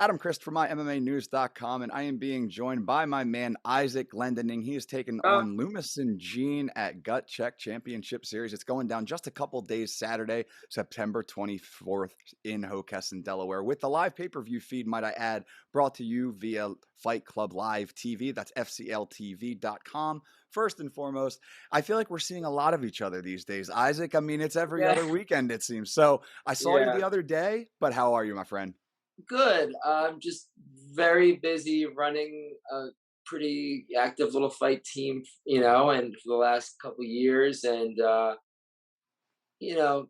Adam Christ from MyMMAnews.com, and I am being joined by my man Isaac Glendening. He is taking Oh, on Lumison Jean at Gut Check Championship Series. It's going down just a couple days Saturday, September 24th in Hockessin, Delaware, with the live pay-per-view feed, might I add, brought to you via Fight Club Live TV. That's FCLTV.com. First and foremost, I feel like we're seeing a lot of each other these days. Isaac, I mean, it's every yeah, other weekend, it seems. So I saw you yeah. the other day, but how are you, my friend? Good. I'm just very busy running a pretty active little fight team, and for the last couple years, and you know,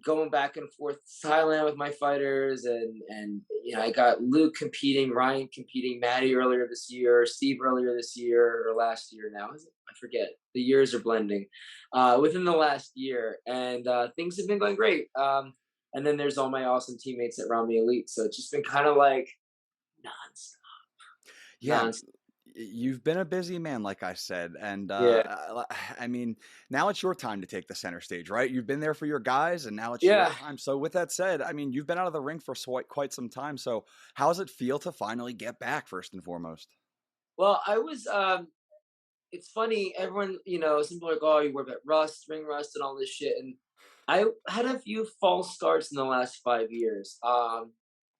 going back and forth to Thailand with my fighters, and I got Luke competing, Ryan competing, Maddie earlier this year, Steve earlier this year or last year. Now is it? I forget. The years are blending. Within the last year, and things have been going great. And then there's all my awesome teammates at Romney Elite, so it's just been kind of like nonstop, Yeah, nonstop. you've been a busy man, like I said, and Yeah, I mean, now it's your time to take the center stage, right? You've been there for your guys, and now it's your yeah. time. So, with that said, I mean, you've been out of the ring for quite some time. So, how does it feel to finally get back, first and foremost? Well, I was. It's funny. Everyone, some people are like, "Oh, you work at Rust, ring rust, and all this shit." And I had a few false starts in the last 5 years. I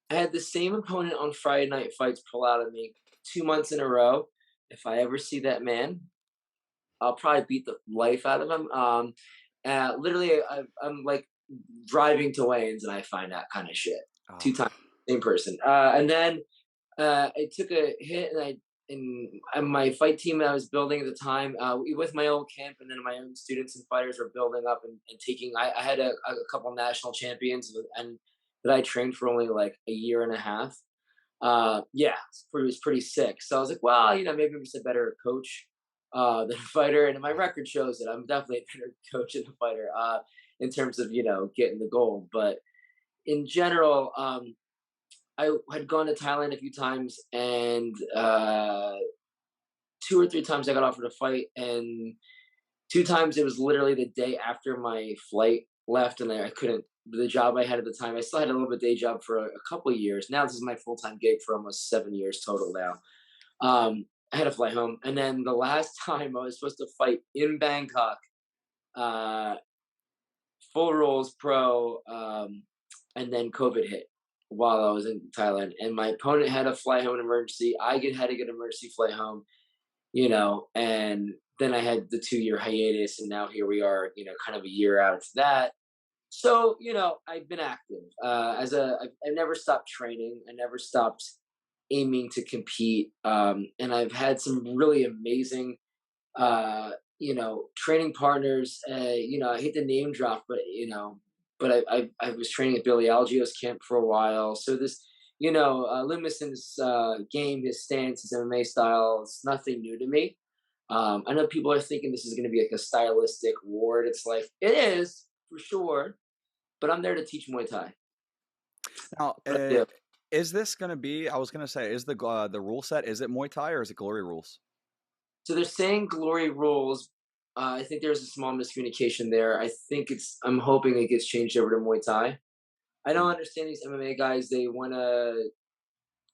had the same opponent on Friday night fights pull out of me 2 months in a row. If I ever see that man, I'll probably beat the life out of him. Literally, I'm like driving to Wayne's and I find that kind of shit Oh, 2 times, same person. And then I took a hit, and my fight team that I was building at the time, with my old camp, and then my own students and fighters were building up and taking. I had a couple national champions, and that I trained for only like a year and a half. Yeah, it was pretty sick. So I was like, well, maybe I'm just a better coach than a fighter, and my record shows it. I'm definitely a better coach than a fighter in terms of getting the goal. But in general, I had gone to Thailand a few times, and 2 or 3 times I got offered a fight, and 2 times it was literally the day after my flight left, and I couldn't. The job I had at the time, I still had a little bit day job for a couple of years. Now this is my full time gig for almost 7 years total now. I had to fly home, and then the last time I was supposed to fight in Bangkok, uh, full rules pro, and then COVID hit while I was in Thailand, and my opponent had a fly home in emergency. Had to get an emergency flight home, and then I had the 2 year hiatus, and now here we are, kind of a year out of that. So, I've been active. I never stopped training. I never stopped aiming to compete. And I've had some really amazing, training partners. I hate the name drop, but but I was training at Billy Algio's camp for a while. So this, Limison's game, his stance, his MMA style, it's nothing new to me. I know people are thinking this is going to be like a stylistic war. It's like it is for sure, but I'm there to teach Muay Thai. now, What I do. is this going to be? I was going to say, is the rule set? Is it Muay Thai or is it Glory Rules? So they're saying glory rules. I think there's a small miscommunication there. I'm hoping it gets changed over to Muay Thai. I don't Mhm. understand these MMA guys. They want to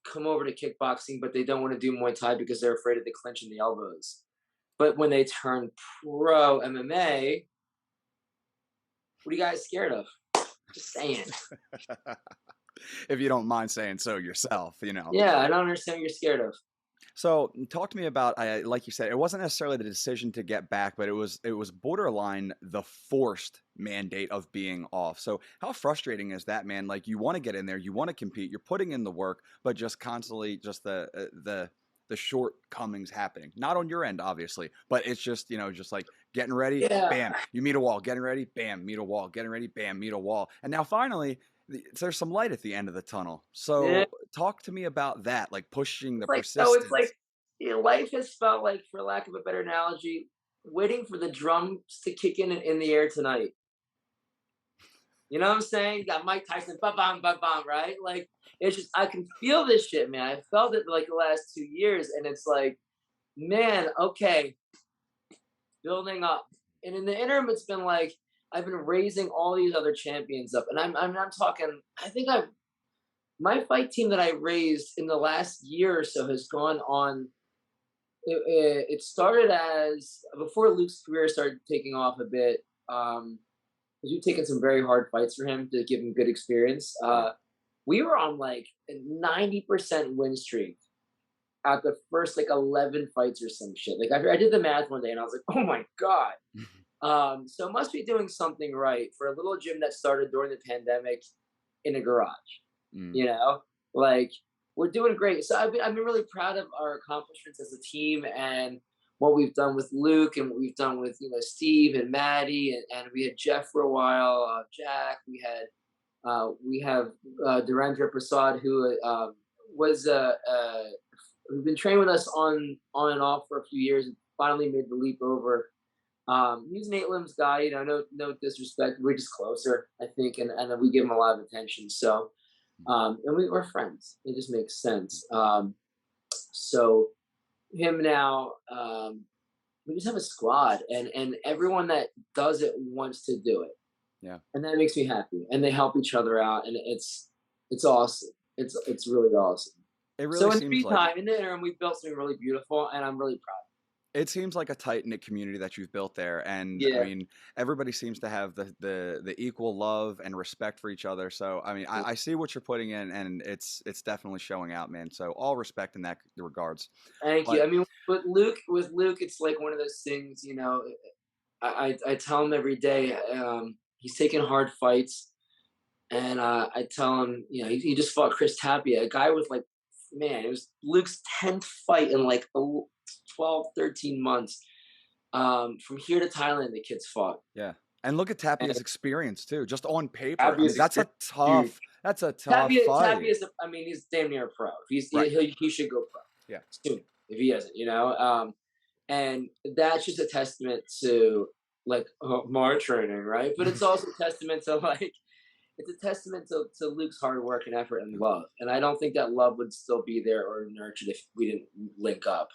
come over to kickboxing, but they don't want to do Muay Thai because they're afraid of the clinch and the elbows. But when they turn pro MMA, what are you guys scared of? Just saying. If you don't mind saying so yourself, Yeah, I don't understand what you're scared of. So, talk to me about, like you said, it wasn't necessarily the decision to get back, but it was borderline the forced mandate of being off. So, how frustrating is that, man? Like, you want to get in there, you want to compete, you're putting in the work, but just constantly, just the shortcomings happening. Not on your end, obviously, but it's just just like getting ready, Yeah, bam, you meet a wall. Getting ready, bam, meet a wall. Getting ready, bam, meet a wall. And now finally, there's some light at the end of the tunnel. yeah. So talk to me about that, like pushing the It's like persistence. life has felt like, for lack of a better analogy, waiting for the drums to kick in the air tonight. You know what I'm saying? You got Mike Tyson, ba bam, ba bam, right? Like it's just I can feel this shit, man. I felt it like the last 2 years, and it's like, man, okay, building up. And in the interim, it's been like I've been raising all these other champions up, and I'm talking. I think I've my fight team that I raised in the last year or so has gone on. It started as before Luke's career started taking off a bit. Because we've taken some very hard fights for him to give him good experience. Yeah. We were on like a 90% win streak at the first like 11 fights or some shit. Like I did the math one day and I was like, oh my God. So must be doing something right for a little gym that started during the pandemic in a garage, Mm. you know? Like we're doing great. So I've been really proud of our accomplishments as a team and what we've done with Luke and what we've done with, Steve and Maddie and we had Jeff for a while, Jack, we have Durandra Prasad, who was who's been training with us on and off for a few years, and finally made the leap over. He's an eight limbs guy, no disrespect. We're just closer, I think, and we give him a lot of attention. So, and we're friends. It just makes sense. So him now, we just have a squad, and everyone that does it wants to do it, Yeah. and that makes me happy. And they help each other out, and it's awesome. It's really awesome. It So really in seems free like time, in the interim, we've built something really beautiful, and I'm really proud. it seems like a tight knit community that you've built there, and I Yeah. mean, everybody seems to have the equal love and respect for each other. So I mean, I see what you're putting in, and it's definitely showing out, man. So all respect in that regards. Thank you. But I mean, with Luke, it's like one of those things. I tell him every day. He's taking hard fights, and I tell him, he just fought Chris Tapia, a guy with like, man, it was Luke's 10th fight in like 12, 13 months. From here to Thailand, the kids fought. yeah, and look at Tapia's And experience too, just on paper. I Tapia's mean, experience is huge. that's a tough Tapia fight. is, I mean, he's damn near a pro. Right. He should go pro Yeah. soon if he hasn't, and that's just a testament to like my training, right? But it's also a testament to like it's a testament to Luke's hard work and effort and love. And I don't think that love would still be there or nurtured if we didn't link up.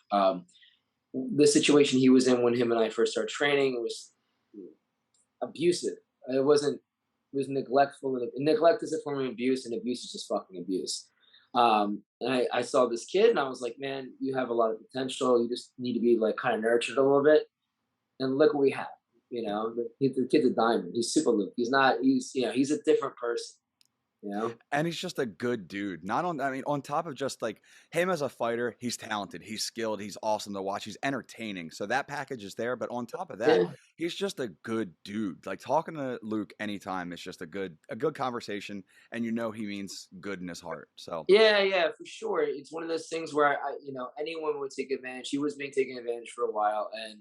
The situation he was in when him and I first started training was abusive. It wasn't. It was neglectful. And neglect is a form of abuse, and abuse is just fucking abuse. And I saw this kid, and I was like, man, you have a lot of potential. You just need to be like kind of nurtured a little bit. And look what we have. The kid's a diamond. He's super Luke. He's not. He's a different person. You know. And he's just a good dude. Not on, I mean, on top of just like him as a fighter, he's talented, he's skilled, he's awesome to watch, he's entertaining. So that package is there. But on top of that, Yeah. he's just a good dude. Like talking to Luke anytime is just a good conversation, and he means good in his heart. So Yeah, yeah, for sure. It's one of those things where anyone would take advantage. He was being taken advantage for a while, and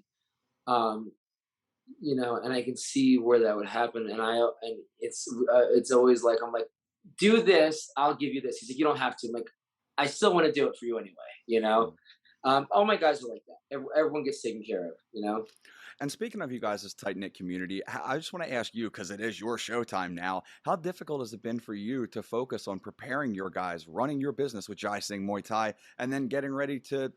um, and I can see where that would happen. And it's always like I'm like, do this, I'll give you this. He's like, you don't have to. I'm like, I still want to do it for you anyway. mm. All my guys are like that. Everyone gets taken care of. And speaking of you guys' tight knit community, I just want to ask you, because it is your showtime now, how difficult has it been for you to focus on preparing your guys, running your business with Jai Singh Muay Thai, and then getting ready to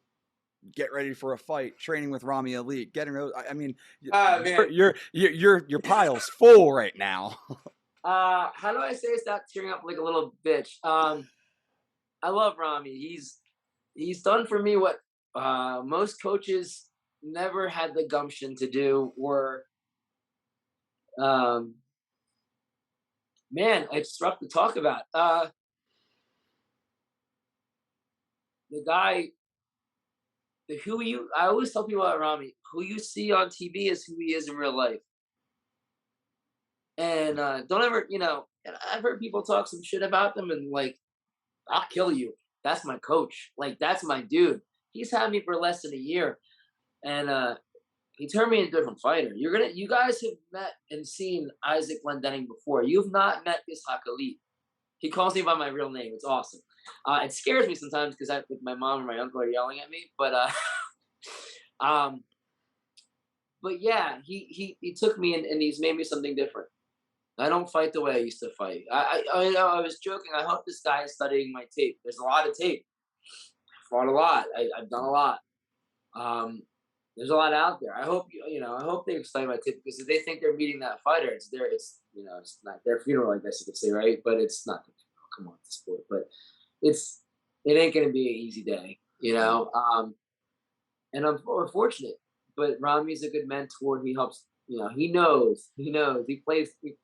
get ready for a fight, training with Romney Elite, getting those? I mean, Man. your pile's full right now. How do I say stop tearing up like a little bitch? I love Rami. He's done for me what most coaches never had the gumption to do. Or um, man, it's rough to talk about. The guy, I always tell people about Rami, who you see on TV is who he is in real life. And don't ever, and I've heard people talk some shit about them and like, I'll kill you. That's my coach. Like, that's my dude. He's had me for less than a year. And he turned me into a different fighter. You guys have met and seen Isaac Glendening before. You've not met Isaac Elite. He calls me by my real name. It's awesome. It scares me sometimes because my mom and my uncle are yelling at me. But um, but yeah, he took me and he's made me something different. I don't fight the way I used to fight. I was joking. I hope this guy is studying my tape. There's a lot of tape. I fought a lot. I've done a lot. There's a lot out there. I hope I hope they study my tape, because if they think they're meeting that fighter, it's not their funeral, I guess you could say, right? But it's not. come off the sport. But it ain't gonna be an easy day, you Right. know. And we're fortunate, but Rami's a good mentor. He helps. You know, he knows. He knows. He plays. He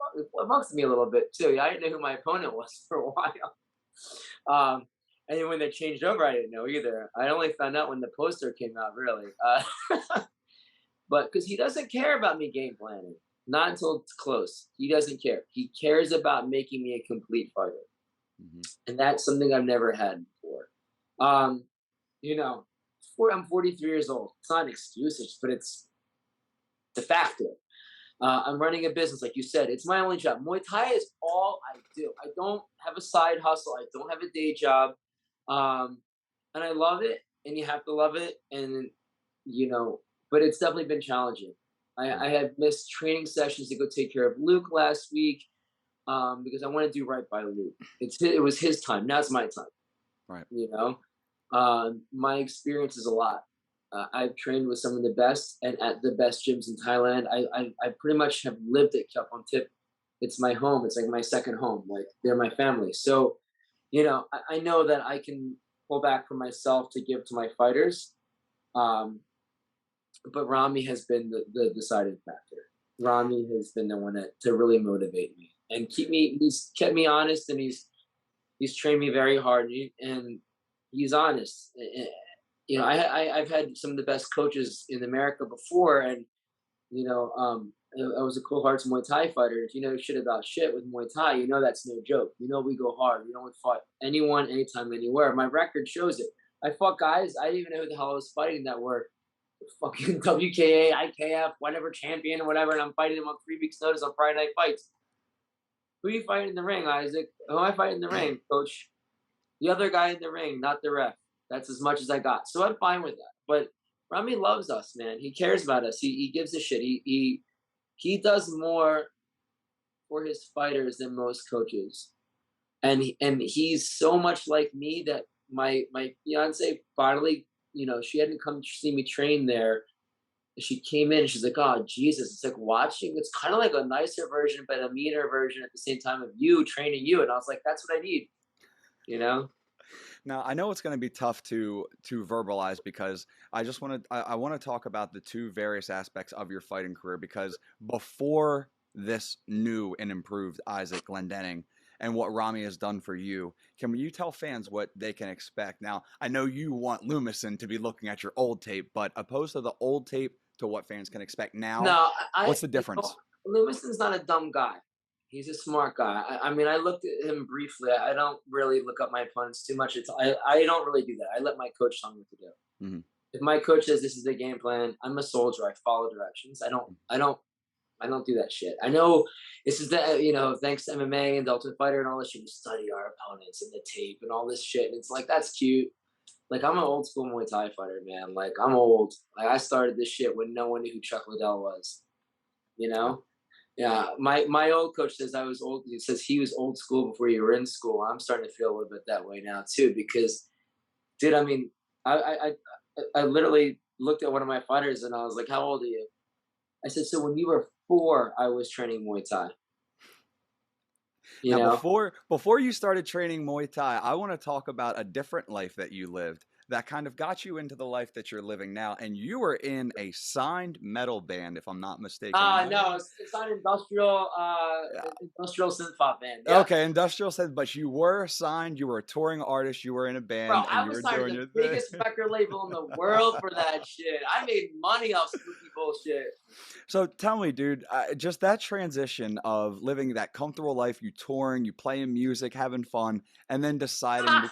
amongst me a little bit too. Yeah, I didn't know who my opponent was for a while. And then when they changed over, I didn't know either. I only found out when the poster came out, really. But because he doesn't care about me game planning, not until it's close. He doesn't care. He cares about making me a complete fighter, Mhm. and that's something I've never had before. Um, you know, I'm 43 years old. It's not an excuse, but it's de facto. I'm running a business, like you said. It's my only job. Muay Thai is all I do. I don't have a side hustle. I don't have a day job, um, and I love it. And you have to love it. And you know, but it's definitely been challenging. I Right. had missed training sessions to go take care of Luke last week because I want to do right by Luke. It was his time. Now it's my time. Right. You know, my experience is a lot. I've trained with some of the best and at the best gyms in Thailand. I pretty much have lived at Kyopon Tip. It's my home. It's like my second home. Like they're my family. So, you know, I know that I can pull back from myself to give to my fighters. Um, but Rami has been the deciding factor. Rami has been the one to really motivate me and keep me. He's kept me honest, and he's trained me very hard, and he's honest. You know, I've had some of the best coaches in America before, and you know, I was a Cool Hearts Muay Thai fighter. If you know shit about shit with Muay Thai, you know that's no joke. You know we go hard. We don't fight anyone, anytime, anywhere. My record shows it. I fought guys I didn't even know who the hell I was fighting that were fucking WKA, IKF, whatever champion or whatever, and I'm fighting them on 3 weeks' notice on Friday night fights. Who are you fighting in the ring, Isaac? Who am I fighting in the ring, coach? The other guy in the ring, not the ref. That's as much as I got. So I'm fine with that. But Rami loves us, man. He cares about us. He gives a shit. He does more for his fighters than most coaches. And he's so much like me that my fiance finally, you know, she hadn't come to see me train there. She came in and she's like, "Oh Jesus!" It's like watching. It's kind of like a nicer version, but a meaner version at the same time of you training you. And I was like, "That's what I need," you know. Now, I know it's going to be tough to verbalize because I want to talk about the two various aspects of your fighting career because before this new and improved Isaac Glendening and what Rami has done for you, can you tell fans what they can expect? Now, I know you want Lumison to be looking at your old tape, but opposed to the old tape to what fans can expect now, No, what's the you know, difference? Lewison's not a dumb guy. He's a smart guy. I mean, I looked at him briefly. I don't really look up my opponents too much. I don't really do that. I let my coach tell me what to do. Hmm. If my coach says this is the game plan, I'm a soldier. I follow directions. I don't do that shit. I know this is the you know thanks to MMA and the Ultimate Fighter and all this shit. We study our opponents and the tape and all this shit. And it's like that's cute. Like I'm an old school Muay Thai fighter, man. Like I'm old. Like I started this shit when no one knew who Chuck Liddell was. You Right. know? Yeah. My old coach says I was old. He says he was old school before you were in school. I'm starting to feel a little bit that way now too, because dude, I mean, I literally looked at one of my fighters and I was like, "How old are you?" I said, "So when you were 4, I was training Muay Thai." You Now, know? before you started training Muay Thai, I want to talk about a different life that you lived that kind of got you into the life that you're living now. And you were in a signed metal band, if I'm not mistaken. Am I No, right? it's not industrial, Yeah. industrial synth pop band. Yeah. Okay, industrial said, but you were signed. You were a touring artist. You were in a Bro, band, and I you was were signed doing to your the thing. biggest record label in the world for that shit. I made money off spooky bullshit. So tell me, dude, just that transition of living that comfortable life, you touring, you playing music, having fun, and then deciding to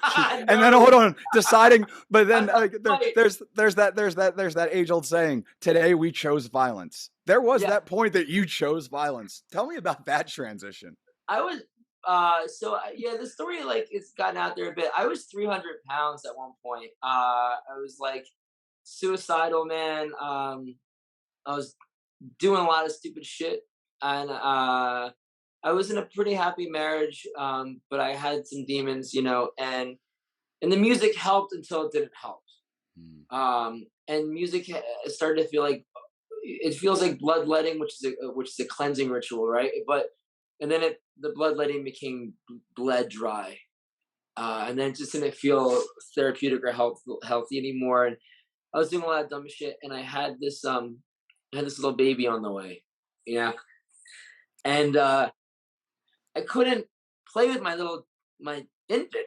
and then No, hold on, deciding, but I'm then not right. there's that age old saying, today we chose violence. There was Yeah, that point that you chose violence. Tell me about that transition. I was. Yeah, the story like it's gotten out there a bit. I was 300 pounds at one point. I was like suicidal, man. I was doing a lot of stupid shit, and I was in a pretty happy marriage, but I had some demons, you know, and the music helped until it didn't help. Mm. And music started to feel like it feels like bloodletting, which is a cleansing ritual, right? But and then the bloodletting became bled dry, And then it just didn't feel therapeutic or healthy anymore. And I was doing a lot of dumb shit, and I had this little baby on the way, you know, and I couldn't play with my infant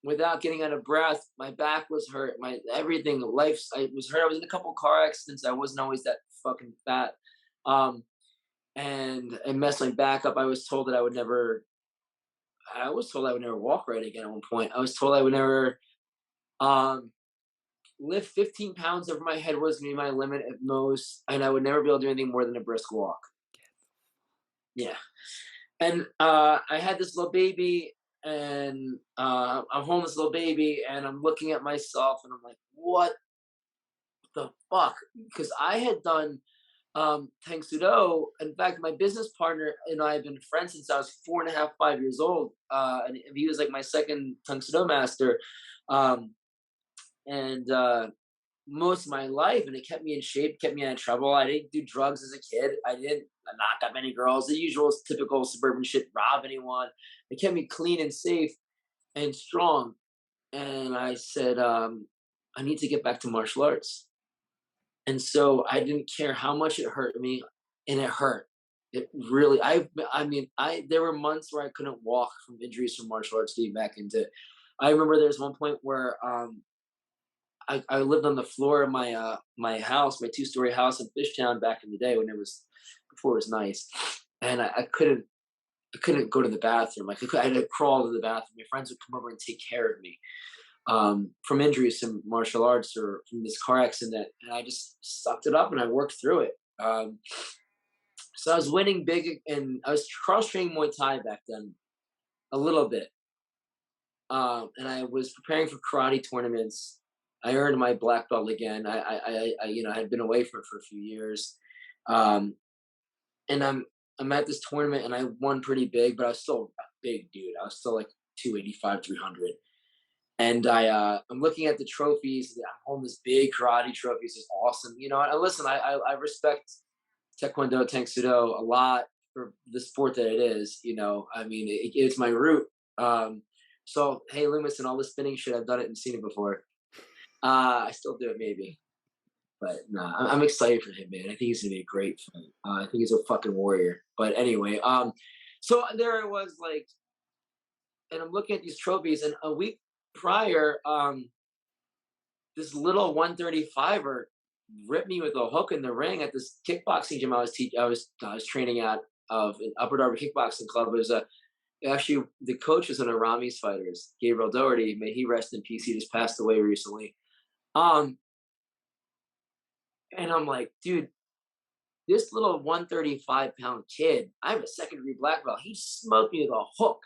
without getting out of breath. My back was hurt. My everything, I was hurt. I was in a couple car accidents. I wasn't always that fucking fat, um, and it messed my back up. I was told I would never walk right again at one point. I was told I would never um, lift 15 pounds over my head was gonna be my limit at most, and I would never be able to do anything more than a brisk walk. Yeah. And I had this little baby, and I'm holding this little baby, and I'm looking at myself, and I'm like, what the fuck? Because I had done Tang Sudo. In fact, my business partner and I have been friends since I was 4.5, 5 years old. And he was like my second Tang Sudo master. Um, and most of my life, and it kept me in shape, kept me out of trouble. I didn't do drugs as a kid. I didn't knock up any girls, the usual typical suburban shit, rob anyone. It kept me clean and safe and strong. And I said, I need to get back to martial arts. And so I didn't care how much it hurt me, and it hurt. It really, I mean, there were months where I couldn't walk from injuries from martial arts getting back into. I remember there was one point where I lived on the floor of my house, my 2-story house in Fishtown back in the day when it was before it was nice, and I couldn't go to the bathroom. I had to crawl to the bathroom. My friends would come over and take care of me from injuries from martial arts or from this car accident, and I just sucked it up and I worked through it. So I was winning big, and I was cross training Muay Thai back then a little bit, and I was preparing for karate tournaments. I earned my black belt again. I had been away from it for a few years, um, and I'm at this tournament and I won pretty big, but I was still a big dude. I was still like 285, 300. And I'm looking at the trophies. I'm holding this big karate trophy. It's just awesome, you know. And listen, I respect Taekwondo, Tang Sudo a lot for the sport that it is. You know, I mean, it's my root. So hey, Lumison, all this spinning shit, I've done it and seen it before. I still do it maybe, but nah, I'm excited for him, man. I think he's gonna be a great fight. I think he's a fucking warrior. But anyway, so there I was like, and I'm looking at these trophies, and a week prior, this little 135er ripped me with a hook in the ring at this kickboxing gym I was training at of an Upper Darby Kickboxing Club. It was a actually the coach was one of Rami's fighters, Gabriel Doherty. May he rest in peace. He just passed away recently. Um, and I'm like, dude, this little 135-pound kid, I have a second-degree black belt. He smoked me with a hook.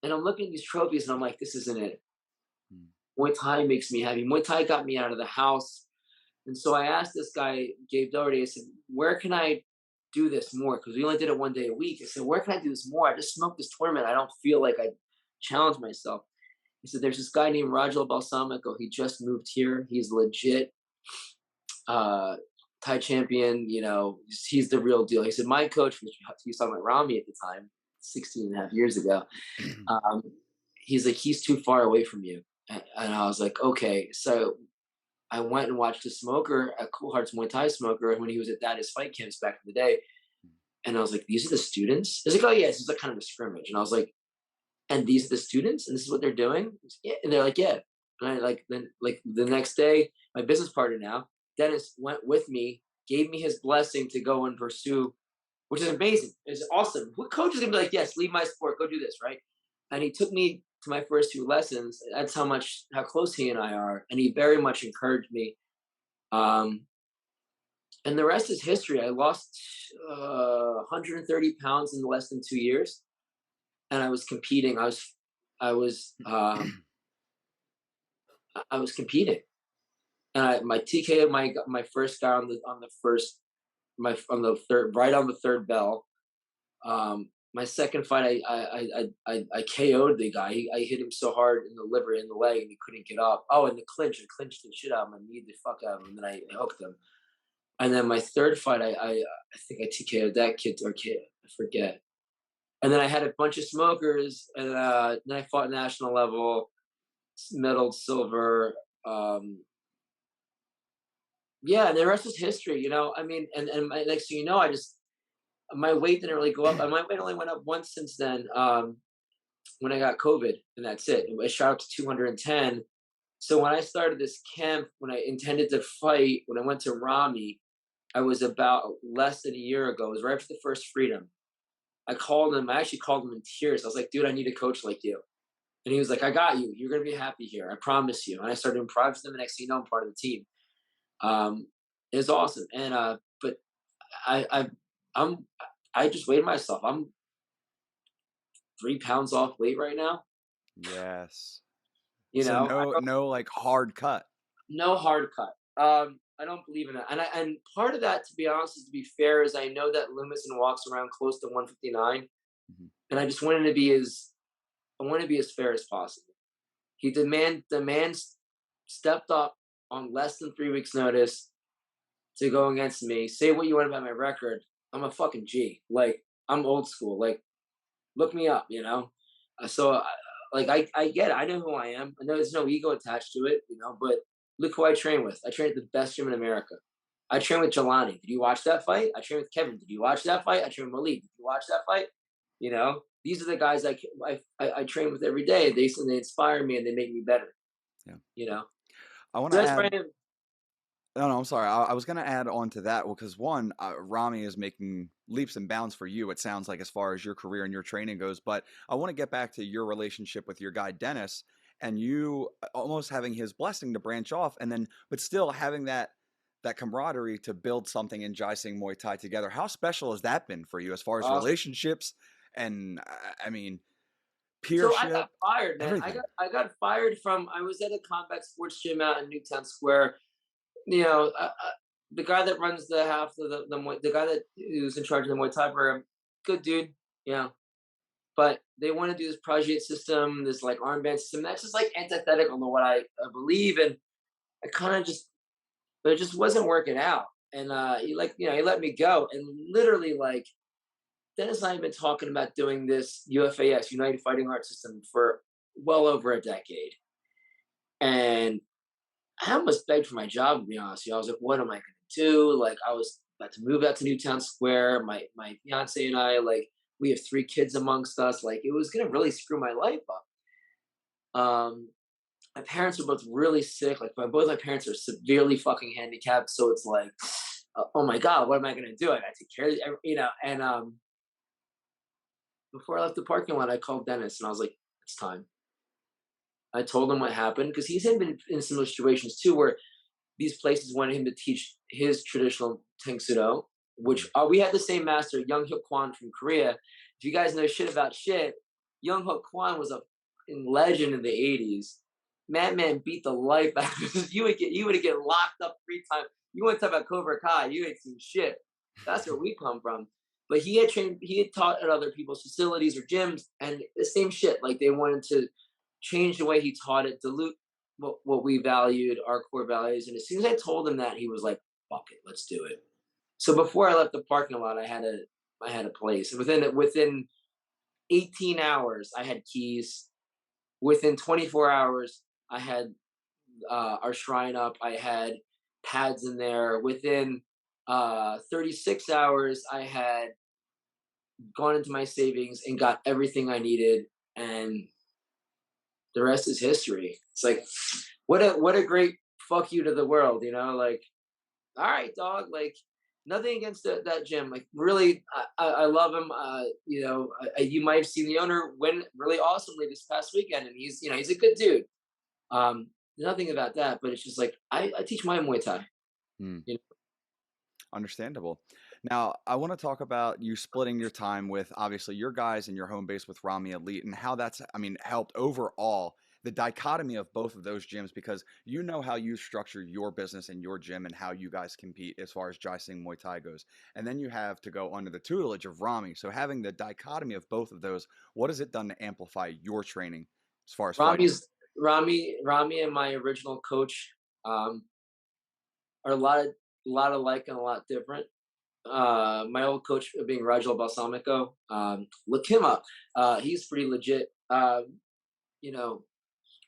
And I'm looking at these trophies and I'm like, this isn't it. Mm. Muay Thai makes me happy. Muay Thai got me out of the house. And so I asked this guy, Gabe Doherty, I said, where can I do this more? Because we only did it one day a week. I said, where can I do this more? I just smoked this tournament. I don't feel like I challenged myself. He said, there's this guy named Rajal Balsamico. He just moved here. He's legit Thai champion. You know, he's the real deal. He said, my coach, he was talking about Rami at the time, 16 and a half years ago. Um, he's like, he's too far away from you. And I was like, okay. So I went and watched a smoker at Cool Hearts Muay Thai smoker when he was at Daddy's fight camps back in the day. And I was like, these are the students? He's like, oh yeah, this is like kind of a scrimmage. And I was like, and these are the students and this is what they're doing? Yeah. And they're like, yeah. And I like the next day, my business partner now, Dennis went with me, gave me his blessing to go and pursue, which is amazing. It's awesome. What coach is gonna be like, yes, leave my sport, go do this, right? And he took me to my first 2 lessons. That's how close he and I are. And he very much encouraged me. Um, and the rest is history. I lost 130 pounds in less than 2 years, and I was competing. I was, I was competing, and my TK, my first guy on the first, my on the third, right on the third bell. My second fight, I KO'd the guy. I hit him so hard in the liver, in the leg, and he couldn't get up. Oh, and the clinch, I clinched the shit out of him. I kneed the fuck out of him, and then I hooked him. And then my third fight, I think I TKO'd that kid or kid, I forget. And then I had a bunch of smokers, and then I fought national level, medal silver. Um, yeah, and the rest is history. I mean, and next thing you know, my weight didn't really go up. My weight only went up once since then. When I got COVID, and that's it. I shot up to 210. So when I started this camp, when I intended to fight, when I went to Romney, I was about less than a year ago. It was right after the first Freedom. I called him. I actually called him in tears. I was like, "Dude, I need a coach like you." And he was like, "I got you. You're gonna be happy here. I promise you." And I started improvising them. And next thing you know, I'm part of the team. Um, it's awesome. And but I I'm I just weighed myself. I'm 3 pounds off weight right now. Yes. You So know, no like hard cut. no hard cut. I don't believe in that. And part of that, to be honest, is to be fair, is I know that Lumison walks around close to 159, Mhm. and I just wanted to be as I want to be as fair as possible. The man stepped up on less than 3 weeks' notice to go against me. Say what you want about my record. I'm a fucking G. Like, I'm old school. Like, look me up. So I get it. I know who I am. I know there's no ego attached to it. But look who I train with. I train at the best gym in America. I train with Jelani. Did you watch that fight? I train with Kevin. Did you watch that fight? I train with Malik. Did you watch that fight? These are the guys I train with every day. They inspire me and they make me better. Yeah. You know, I want so to that's where add. I am. No, no, I'm sorry. I was going to add on to that because one, Rami is making leaps and bounds for you. It sounds like as far as your career and your training goes. But I want to get back to your relationship with your guy Dennis, and you almost having his blessing to branch off, and then but still having that camaraderie to build something in Jai Singh Muay Thai together. How special has that been for you as far as Awesome. relationships and I mean So I peership, got fired, man. I got everything? I got fired from. I was at a combat sports gym out in Newtown Square. you know, uh, uh, the guy that runs the half of the guy that who's in charge of the Muay Thai program, good dude, But they want to do this project system, this like armband system. That's just like antithetical to what I believe, and I kind of but it just wasn't working out. And he let me go, and literally like Dennis and I have been talking about doing this UFAS, United Fighting Arts System, for well over a decade, and I almost begged for my job, to be honest. I was like, what am I going to do? Like, I was about to move out to Newtown Square. My fiance and I, like, we have 3 kids amongst us. Like, it was going to really screw my life up. My parents are both really sick. Like, both my parents are severely fucking handicapped. So it's like, oh my God, what am I going to do? I got to take care of, And before I left the parking lot, I called Dennis and I was like, it's time. I told him what happened because he's been in similar situations too, where these places wanted him to teach his traditional Tang Sudo, which we had the same master, Young Hyuk Kwan from Korea. If you guys know shit about shit, Young Hyuk Kwan was a fucking legend in the 80s. Man beat the life out of you. You would get locked up 3 times. You want to talk about Cobra Kai, you ain't seen shit. That's where we come from. But he had taught at other people's facilities or gyms, and the same shit. Like they wanted to change the way he taught it, dilute what we valued, our core values. And as soon as I told him that, he was like, "Fuck it, let's do it." So before I left the parking lot, I had a place. And within 18 hours, I had keys. Within 24 hours, I had our shrine up. I had pads in there. Within 36 hours, I had gone into my savings and got everything I needed. And the rest is history. It's like, what a great fuck you to the world, Like, all right, dog. Like, nothing against that gym. Like, really, I love him. You might have seen the owner win really awesomely this past weekend, and he's a good dude. Nothing about that, but it's just like I teach my Muay Thai. Hmm. You Understandable. Now, I want to talk about you splitting your time with obviously your guys and your home base with Romney Elite and how that's, I mean, helped overall the dichotomy of both of those gyms because you know how you structure your business and your gym and how you guys compete as far as Jai Singh Muay Thai goes. And then you have to go under the tutelage of Rami. So having the dichotomy of both of those, what has it done to amplify your training as far as fighting? Rami's Rami and my original coach um, are a lot alike and a lot different. my old coach being Rajal Balsamico. Look him up. He's pretty legit. You know,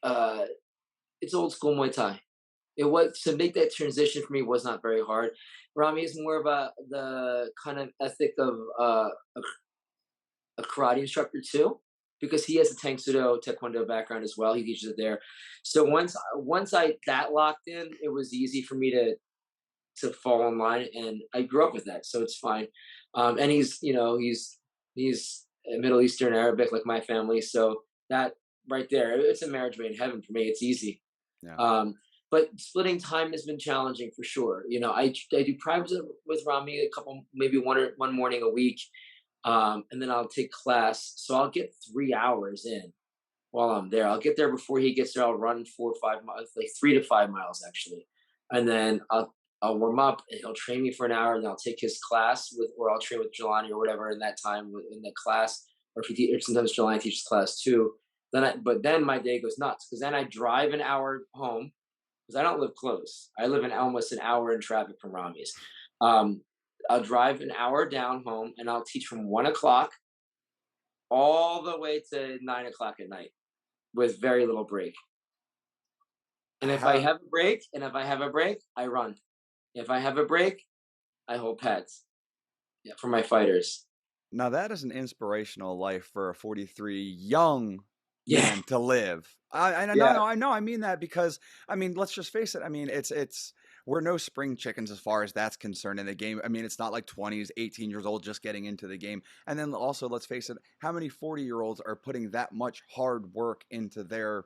uh, it's old school Muay Thai. It was to make that transition for me was not very hard. Rami is more of the kind of ethic of a karate instructor too, because he has a Tang Sudo Taekwondo background as well. He teaches it there. So once I that locked in, it was easy for me to fall in line, and I grew up with that, so it's fine. And he's Middle Eastern Arabic like my family, so that right there, it's a marriage made in heaven for me. It's easy. Yeah. Um, but splitting time has been challenging for sure. I do privates with Rami a couple, maybe one morning a week, and then I'll take class. So I'll get 3 hours in while I'm there. I'll get there before he gets there. I'll run 4 or 5 miles, like 3 to 5 miles actually, and then I'll warm up and he'll train me for an hour, and then I'll take his class or I'll train with Jelani or whatever in that time in the class, or or sometimes Jelani teaches class too. But then my day goes nuts because then I drive an hour home because I don't live close. I live in almost an hour in traffic from Rami's. Um, I'll drive an hour down home and I'll teach from 1 o'clock all the way to 9 o'clock at night with very little break. And if I How have a break, I run. If I have a break, I hold pads. Yeah, for my fighters. Now that is an inspirational life for a 43 young Yeah, man to live. yeah. I know, I mean that because I mean, let's just face it. I mean, it's we're no spring chickens as far as that's concerned in the game. I mean, it's not like 20s, 18 years old just getting into the game. And then also, let's face it, how many 40-year-olds are putting that much hard work into their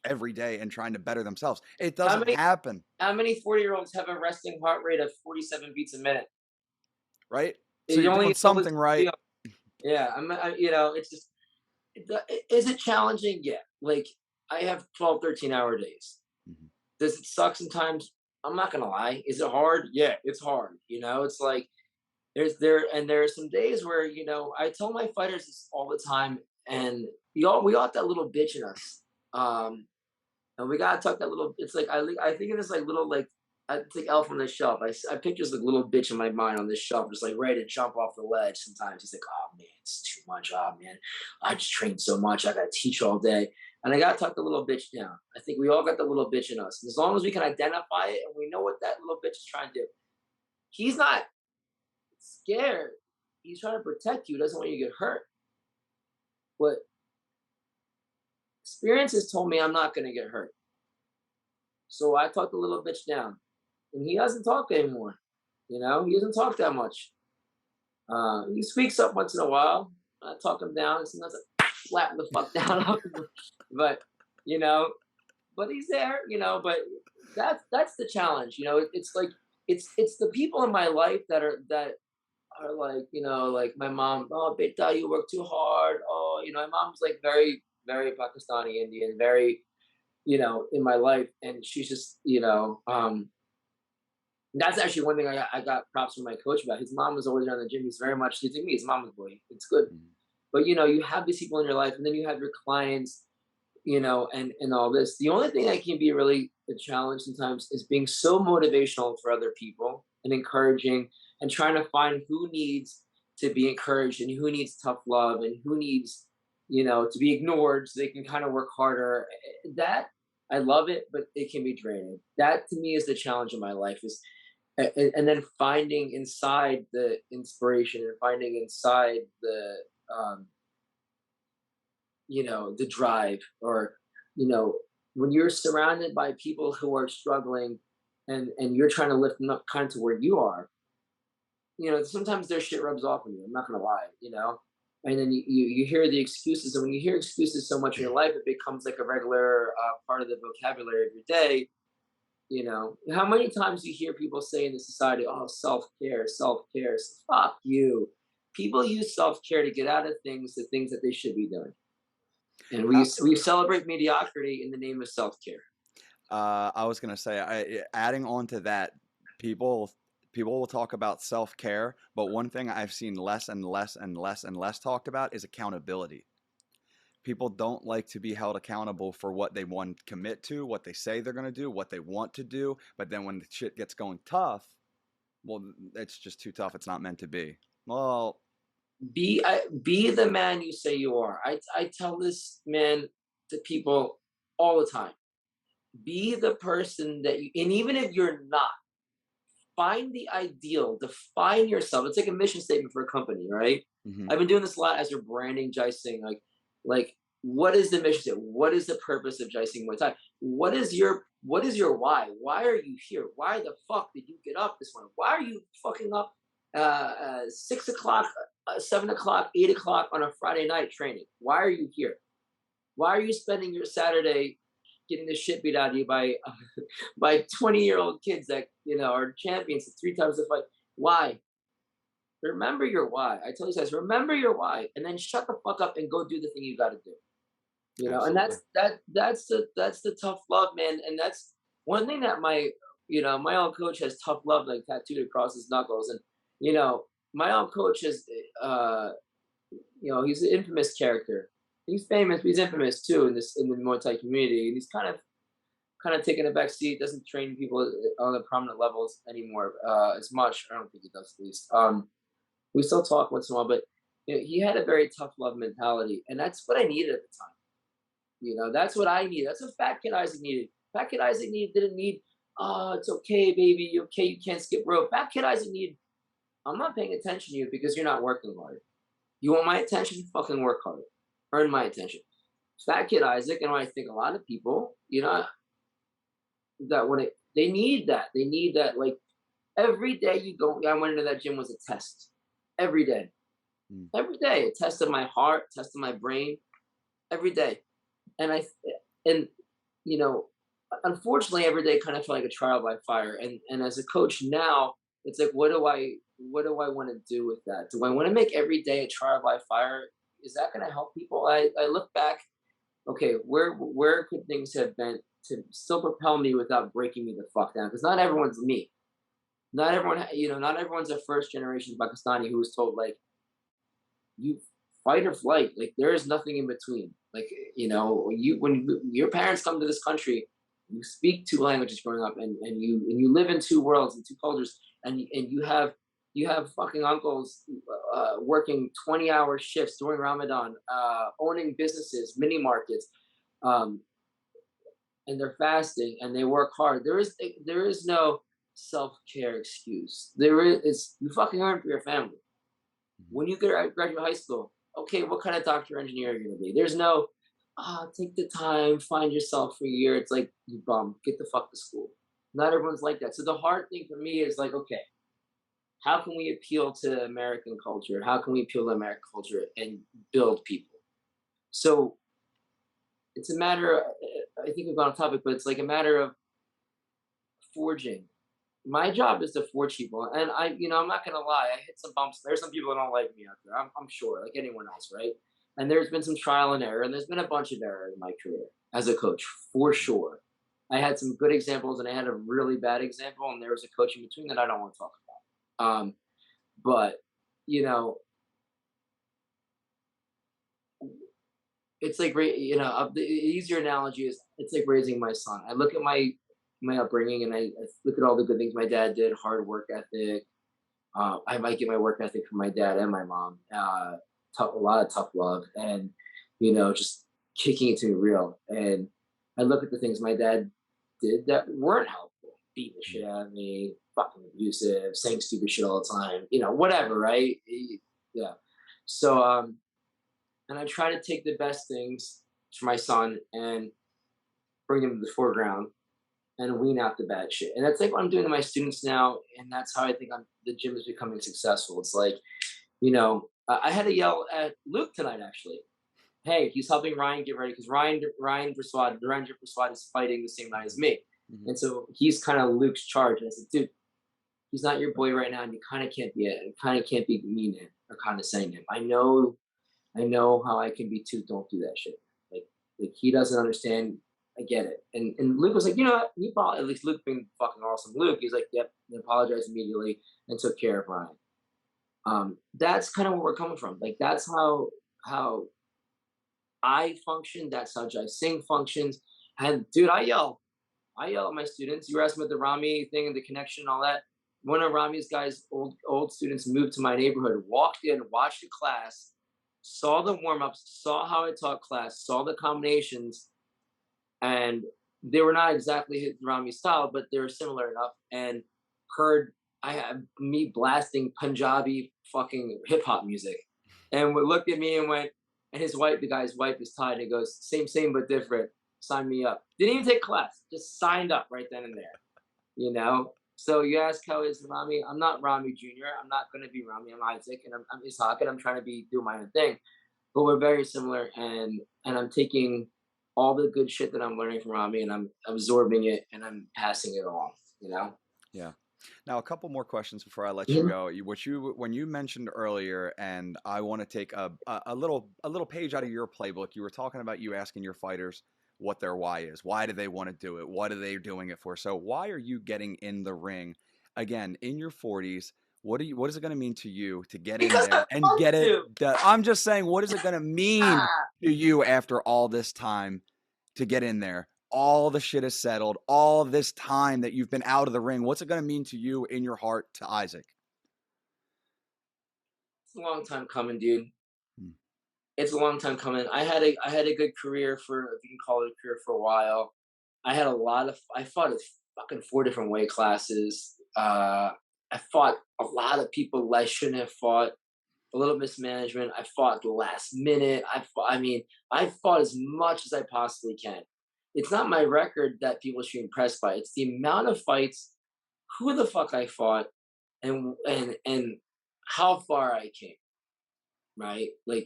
every day and trying to better themselves? It How doesn't many happen, how many 40-year-olds have a resting heart rate of 47 beats a minute? right? So It you're only doing doubles. something right. Yeah, it's just is it challenging? Yeah. Like I have 12, 13-hour days. Mhm. Does it suck sometimes? I'm not gonna lie. Is it hard? Yeah, it's hard. It's like there are some days where I tell my fighters this all the time, and we all have that little bitch in us. Um, and we gotta tuck that little. It's like I think of this like little like it's like Elf on the Shelf. I picture this like little bitch in my mind on this shelf, just like ready to jump off the ledge. Sometimes he's like, "Oh man, it's too much. Oh man, I just trained so much. I gotta teach all day." And I gotta tuck the little bitch down. I think we all got the little bitch in us. And as long as we can identify it and we know what that little bitch is trying to do, he's not scared. He's trying to protect you. He doesn't want you to get hurt. But experience has told me I'm not gonna get hurt. So I talk the little bitch down. And he doesn't talk anymore. He doesn't talk that much. He speaks up once in a while. I talk him down, and sometimes I slap him the fuck down. but you know, but he's there. But that's the challenge. It's like it's the people in my life that are like like my mom. Oh, beta, you work too hard. Oh, my mom's like very very Pakistani Indian, very in my life, and she's just that's actually one thing I got props from my coach about. His mom was always around the gym. He's very much to me. His mama's boy. It's good, Mhm. but you have these people in your life, and then you have your clients, and all this. The only thing that can be really a challenge sometimes is being so motivational for other people and encouraging, and trying to find who needs to be encouraged and who needs tough love and who needs to be ignored so they can kind of work harder. That I love it, but it can be draining. That to me is the challenge in my life is and then finding inside the inspiration and finding inside um, the drive, or you know when you're surrounded by people who are struggling, and you're trying to lift them up kind of to where you are. Sometimes their shit rubs off on you. I'm not gonna lie. And then you hear the excuses, and when you hear excuses so much in your life, it becomes like a regular part of the vocabulary of your day. How many times you hear people say in the society, "Oh, self-care, self-care." Fuck you. People use self-care to get out of the things that they should be doing, and we Uh, we celebrate mediocrity in the name of self-care. I was gonna say, adding on to that, people people will talk about self care, but one thing I've seen less and less and less and less talked about is accountability. People don't like to be held accountable for what they want to commit to, what they say they're gonna do, what they want to do. But then when the shit gets going tough, Well, it's just too tough. It's not meant to be. Well, Be the man you say you are. I tell this man to people all the time. Be the person that you, and even if you're not, find the ideal, define yourself. It's like a mission statement for a company, right? mhm, I've been doing this a lot as you're branding Jising. Like what is the mission statement? What is the purpose of Jising Muay Thai? What is your why? Why are you here? Why the fuck did you get up this morning? Why are you fucking up 6 o'clock, 7 o'clock, 8 o'clock on a Friday night training? Why are you here? Why are you spending your Saturday getting the shit beat out of you by by 20-year-old kids that are champions 3 times the fight? Why? Remember your why. I tell you guys, remember your why, and then shut the fuck up and go do the thing you got to do. And absolutely. that's the tough love, man. And that's one thing that my old coach has tough love like tattooed across his knuckles. And you know, my old coach is uh he's an infamous character. He's famous, but he's infamous too in the Muay Thai community. And he's kind of taking a back seat. Doesn't train people on the prominent levels anymore as much. I don't think he does at least. We still talk once in a while, but he had a very tough love mentality, and that's what I needed at the time. That's what I needed. That's what Fat Kid Isaac needed. Fat Kid Isaac didn't need. Oh, it's okay, baby. You okay? You can't skip rope. Fat Kid Isaac needed. I'm not paying attention to you because you're not working hard. You want my attention? Fucking work hard. Earn my attention. Fat Kid Isaac, and I think a lot of people, that they need that. They need that. Like every day you go, I went into that gym was a test. Every day. Mm. Every day. A test of my heart, test of my brain. Every day. And and you know, unfortunately, every day kind of felt like a trial by fire. And as a coach now, it's like, what do I want to do with that? Do I want to make every day a trial by fire? Is that going to help people? I look back. Okay, where could things have been to still propel me without breaking me the fuck down? Because not everyone's me. Not everyone, not everyone's a first generation Pakistani who was told like you fight or flight. Like there is nothing in between. Like when your parents come to this country, you speak two languages growing up, and you live in two worlds and two cultures, and you have fucking uncles working 20-hour shifts during Ramadan, owning businesses, mini markets, um, and they're fasting and they work hard. There is no self care excuse. You fucking earn for your family. Mhm. When you graduate high school, okay, what kind of doctor or engineer are you gonna be? There's no, take the time, find yourself for a year. It's like you bum, get the fuck to school. Not everyone's like that. So the hard thing for me is like, okay, how can we appeal to American culture? How can we appeal to American culture and build people? So it's a matter. I think we've gone off topic, but it's like a matter of forging. My job is to forge people, and I'm not gonna lie. I hit some bumps. There's some people that don't like me out there. I'm sure, like anyone else, right? And there's been some trial and error, and there's been a bunch of error in my career as a coach, for Mhm. sure. I had some good examples, and I had a really bad example, and there was a coach in between that I don't want to talk about. But you know, it's like the easier analogy is it's like raising my son. I look at my upbringing, and I look at all the good things my dad did, hard work ethic. I might get my work ethic from my dad and my mom. A lot of tough love, and just kicking it to me real. And I look at the things my dad did that weren't helpful, beating the shit Mhm. out of me, fucking abusive, saying stupid shit all the time, whatever, right? Yeah. So, and I try to take the best things for my son and bring them to the foreground and wean out the bad shit. And that's like what I'm doing to my students now, and that's how I think the gym is becoming successful. It's like, I had to yell at Luke tonight actually. Hey, he's helping Ryan get ready because Ryan Prasad is fighting the same night as Mhm. me, Mhm. and so he's kind of Luke's charge. And I said, dude, he's not your boy right now, and you kind of can't be mean to him or condescending to him. I know how I can be too. Don't do that shit. Like he doesn't understand. I get it. And Luke was like, at least Luke being fucking awesome. Luke, he's like, yep, and apologized immediately and took care of Ryan. That's kind of where we're coming from. Like that's how I function. That's how Jai Singh functions. And dude, I yell at my students. You were asking about the Rami thing and the connection and all that. one of Rami's guys, old students, moved to my neighborhood, walked in, watched the class, saw the warm ups, saw how I taught class, saw the combinations, and they were not exactly Rami's style, but they were similar enough. And heard I had me blasting Punjabi fucking hip hop music, and would looked at me and went, and his wife, the guy's wife, is tied. And he goes, same but different. Sign me up. Didn't even take class, just signed up right then and there. You know. So you ask how is Rami? I'm not Rami Jr. I'm not going to be Rami. I'm Isaac, and I'm Isaac, and I'm trying to be do my own thing. But we're very similar, and I'm taking all the good shit that I'm learning from Rami, and I'm absorbing it, and I'm passing it along. You know. Yeah. Now, a couple more questions before I let you Mhm. go. When you mentioned earlier, and I want to take a little page out of your playbook. You were talking about you asking your fighters what their why is. Why do they want to do it? What are they doing it for? So, why are you getting in the ring again in your 40s? What is it going to mean to you to get in Because I there and want get it to. done? I'm just saying, what is it going to mean Ah, to you after all this time to get in there? All the shit is settled, all this time that you've been out of the ring. What's it going to mean to you in your heart to Isaac? it's a long time coming, dude. Hmm. It's a long time coming. I had a good career for, if you can call it a career, for a while. I fought at fucking 4 different weight classes. I fought a lot of people I shouldn't have fought. A little mismanagement. I fought the last minute. I mean, I fought as much as I possibly can. It's not my record that people should be impressed by. It's the amount of fights, who the fuck I fought, and how far I came. Right? Like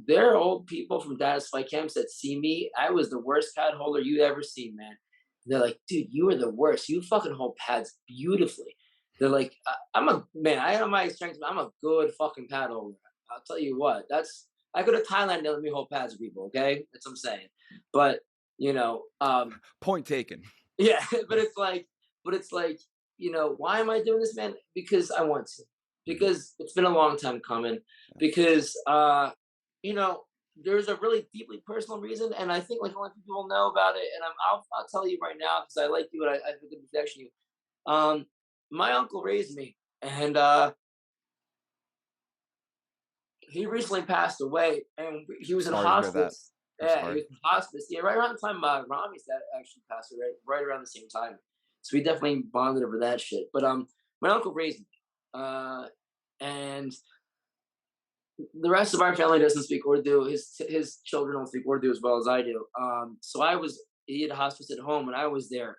there are old people from Dallas fight camps that see me. I was the worst pad holder you'd ever seen, man. They're like, dude, you are the worst. You fucking hold pads beautifully. They're like, I'm a man. I know my strength. I'm a good fucking pad holder. I'll tell you what. That's I go to Thailand and let me hold pads with people. Okay, that's what I'm saying. But you know, Point taken. yeah, but it's like, why am I doing this, man? Because I want to. Mhm. Because it's been a long time coming. Yeah. Because you know, there's a really deeply personal reason, and I think like a lot of people know about it. And I'll tell you right now because I like you and I have a good protection you. My uncle raised me, and he recently passed away, and he was in Sorry to hear that. hospice. I'm Yeah, he sorry. was in hospice. Yeah, right around the time Rami's dad actually passed away, right around the same time. So we definitely bonded over that shit. But my uncle raised me, and the rest of our family doesn't speak Urdu. His children don't speak Urdu as well as I do. So he had a hospice at home, and I was there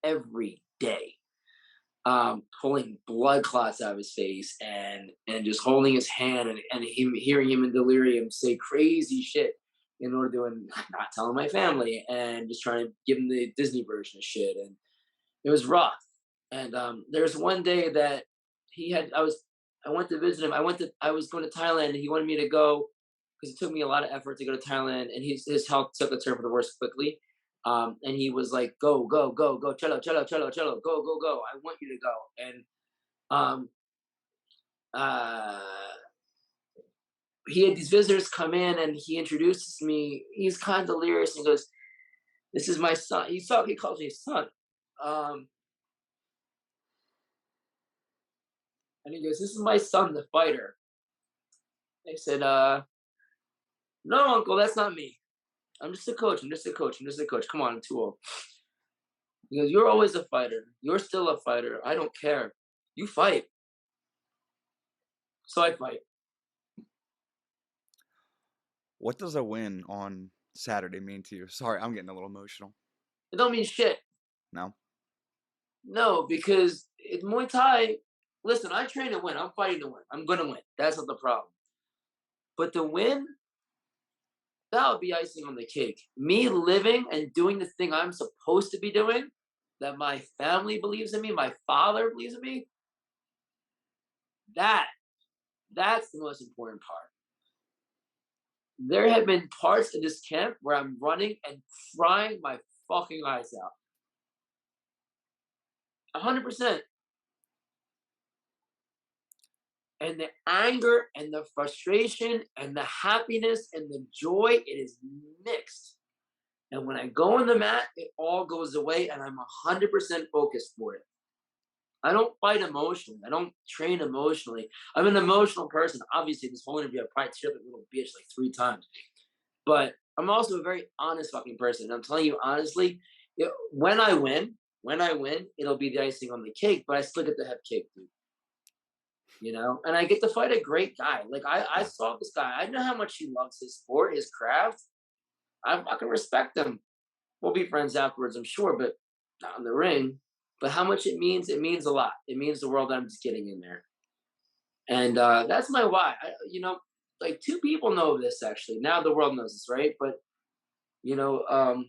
every day, pulling blood clots out of his face and just holding his hand and him hearing him in delirium say crazy shit in order to and not telling my family and just trying to give him the Disney version of shit. And it was rough. And there's one day that he had I went to visit him. I was going to Thailand and he wanted me to go because it took me a lot of effort to go to Thailand and his health took a turn for the worse quickly. And he was like, go, go, go, go, cello, cello, cello, cello, go, go, go. I want you to go. And um, uh, he had these visitors come in and he introduces me. He's kind of delirious and he goes, this is my son. He calls me his son. Um, and he goes, this is my son, the fighter. I said, no, uncle, that's not me. I'm just a coach. I'm just a coach. I'm just a coach. Come on, I'm too old. He goes, you're always a fighter. You're still a fighter. I don't care. You fight. So I fight. What does a win on Saturday mean to you? Sorry, I'm getting a little emotional. It don't mean shit. No? No, because in Muay Thai, listen, I train to win. I'm fighting to win. I'm gonna win. That's not the problem. But the win, that would be icing on the cake. Me living and doing the thing I'm supposed to be doing, that my family believes in me, my father believes in me, that that's the most important part. There have been parts in this camp where I'm running and crying my fucking eyes out. 100%. And the anger and the frustration and the happiness and the joy, it is mixed. And when I go on the mat, it all goes away and I'm 100% focused for it. I don't fight emotionally. I don't train emotionally. I'm an emotional person. Obviously, this whole interview, I probably teared up like a little bitch like 3 times. But I'm also a very honest fucking person. And I'm telling you honestly, when I win, it'll be the icing on the cake. But I still get to have cake, dude. You know, and I get to fight a great guy. Like I Yeah. saw this guy. I know how much he loves his sport, his craft. I fucking respect him. We'll be friends afterwards, I'm sure, but not in the ring. But how much it means a lot. It means the world that I'm just getting in there. And that's my why. Like two people know this actually. Now the world knows this, right? But you know,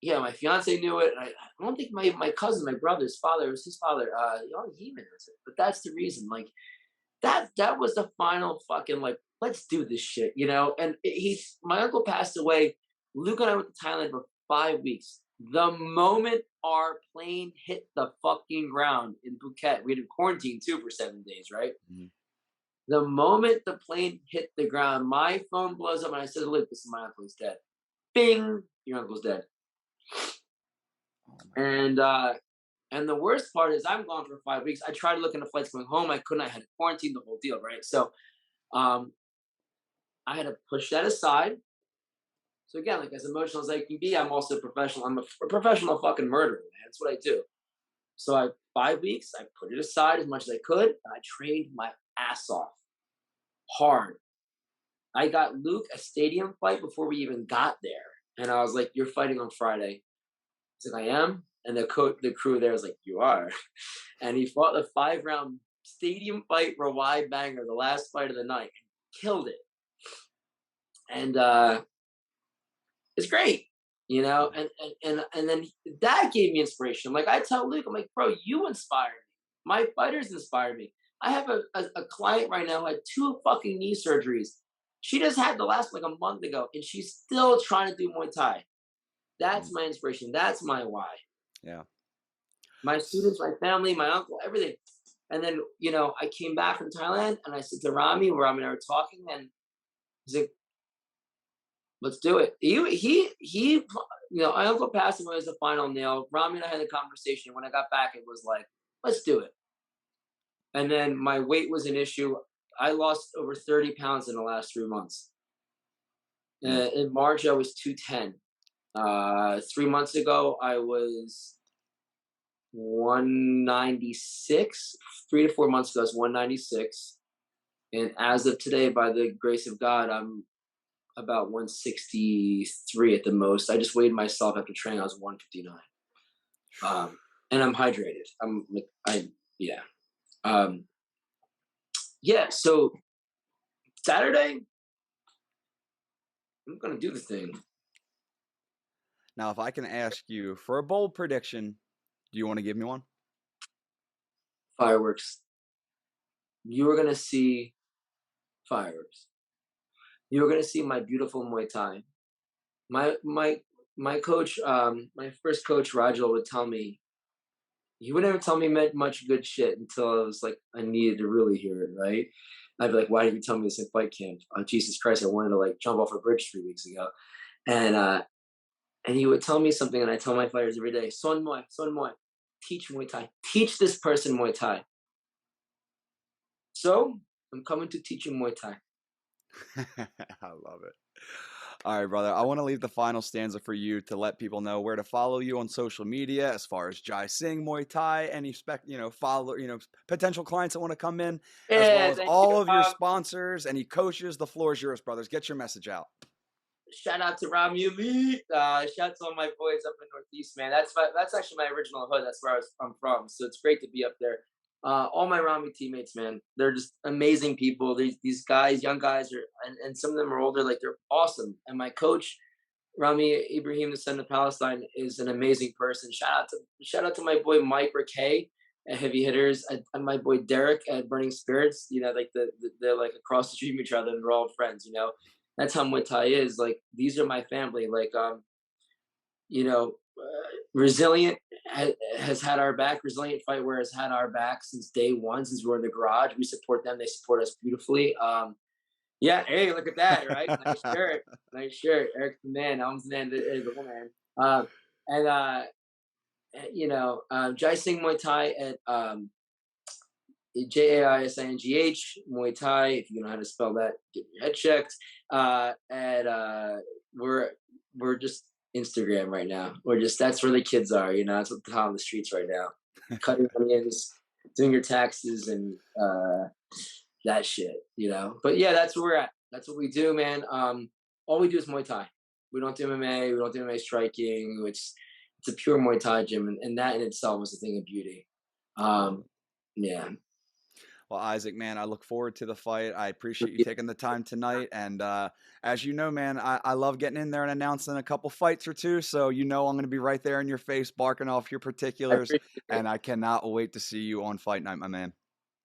yeah, my fiance knew it. I don't think my cousin, my brother's father, it was his father. He even knows it. But that's the reason. Like that was the final fucking like, let's do this shit, you know. And my uncle passed away. Luke and I went to Thailand for 5 weeks. The moment our plane hit the fucking ground in Phuket, we had to quarantine too for 7 days, right? Mhm. The moment the plane hit the ground, my phone blows up and I said, Luke, this is my uncle, he's dead. Bing, your uncle's dead. Oh my God. And the worst part is I'm gone for 5 weeks. I tried to look into flights going home. I couldn't. I had to quarantine the whole deal, right? So um, I had to push that aside. So again, like as emotional as I can be, I'm also a professional. I'm a professional fucking murderer, man. That's what I do. So 5 weeks, I put it aside as much as I could, and I trained my ass off hard. I got Luke a stadium fight before we even got there, and I was like, "You're fighting on Friday." He's like, "I am," and the crew there was like, "You are," and he fought the 5 round stadium fight Rawai banger, the last fight of the night, and killed it. And it's great, you know. Mhm. And then that gave me inspiration. Like I tell Luke, I'm like, bro, you inspire me. My fighters inspire me. I have a client right now who had 2 fucking knee surgeries. She just had the last one like a month ago, and she's still trying to do Muay Thai. That's Mm. my inspiration. That's my why. Yeah. My students, S- my family, my uncle, everything. And then, I came back from Thailand and I said to Rami and I were talking, and he's like, let's do it. My uncle passed away as the final nail. Rami and I had a conversation. When I got back, it was like, let's do it. And then my weight was an issue. I lost over 30 pounds in the last 3 months. mm. In March, I was 210. 3 months ago, I was 196. 3 to 4 months ago, I was 196. And as of today, by the grace of God, I'm about 163 at the most. I just weighed myself after training. I was 159. Um, and I'm hydrated. I'm like, yeah. Um, yeah. So Saturday, I'm going to do the thing. Now, if I can ask you for a bold prediction, do you want to give me one? Fireworks. You are going to see fireworks. You're going to see my beautiful Muay Thai. My, my, my coach, my first coach, Rajal, would tell me, he would never tell me much good shit until I was like, I needed to really hear it, right? I'd be like, why didn't you tell me this in fight camp? Oh, Jesus Christ, I wanted to like jump off a bridge 3 weeks ago. And and he would tell me something, and I tell my fighters every day, Son Muay, teach Muay Thai. Teach this person Muay Thai. So I'm coming to teach you Muay Thai. I love it. All right, brother. I want to leave the final stanza for you to let people know where to follow you on social media as far as Jai Singh Muay Thai, any follow, potential clients that want to come in, as well Yeah, as thank you. all of your sponsors, any coaches. The floor is yours, brothers. Get your message out. Shout out to Romney Elite. Shout out to all my boys up in Northeast, man. That's actually my original hood. That's where I'm from. So it's great to be up there. All my Rami teammates, man, they're just amazing people. These guys, young guys, and some of them are older. Like they're awesome. And my coach, Rami Ibrahim, the son of Palestine, is an amazing person. Shout out to my boy Mike Riquet at Heavy Hitters, and my boy Derek at Burning Spirits. Like they're like across the street from each other, and we're all friends. That's how Muay Thai is. Like these are my family. Like Resilient has had our back. Resilient Fightwear has had our back since day one. Since we were in the garage, we support them. They support us beautifully. Yeah, hey, look at that, right? Nice shirt, nice shirt. Eric's the man. I'm the man. The woman. And Jaising Muay Thai at Jaisingh Muay Thai. If you know how to spell that, get your head checked. And we're we're just Instagram right now. We're just that's where the kids are. That's what they're on the streets right now, cutting onions, doing your taxes, and that shit. But yeah, that's where we're at. That's what we do, man. All we do is Muay Thai. We don't do MMA. We don't do MMA striking. It's a pure Muay Thai gym, and that in itself is a thing of beauty. Um, yeah. Well, Isaac, man, I look forward to the fight. I appreciate you taking the time tonight. And as you know, man, I love getting in there and announcing a couple fights or two. So I'm going to be right there in your face, barking off your I particulars. appreciate it. And I cannot wait to see you on fight night, my man.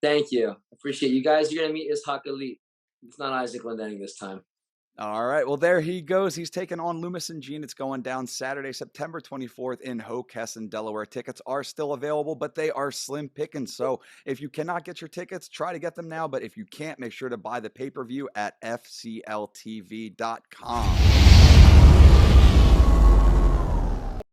Thank you. Appreciate you guys. You're gonna meet Ishaq Elite. It's not Isaac Glendening this time. All right. Well, there he goes. He's taking on Lumison Jean. It's going down Saturday, September 24th in Hockessin, Delaware. Tickets are still available, but they are slim pickings. So if you cannot get your tickets, try to get them now. But if you can't, make sure to buy the pay-per-view at fcltv.com.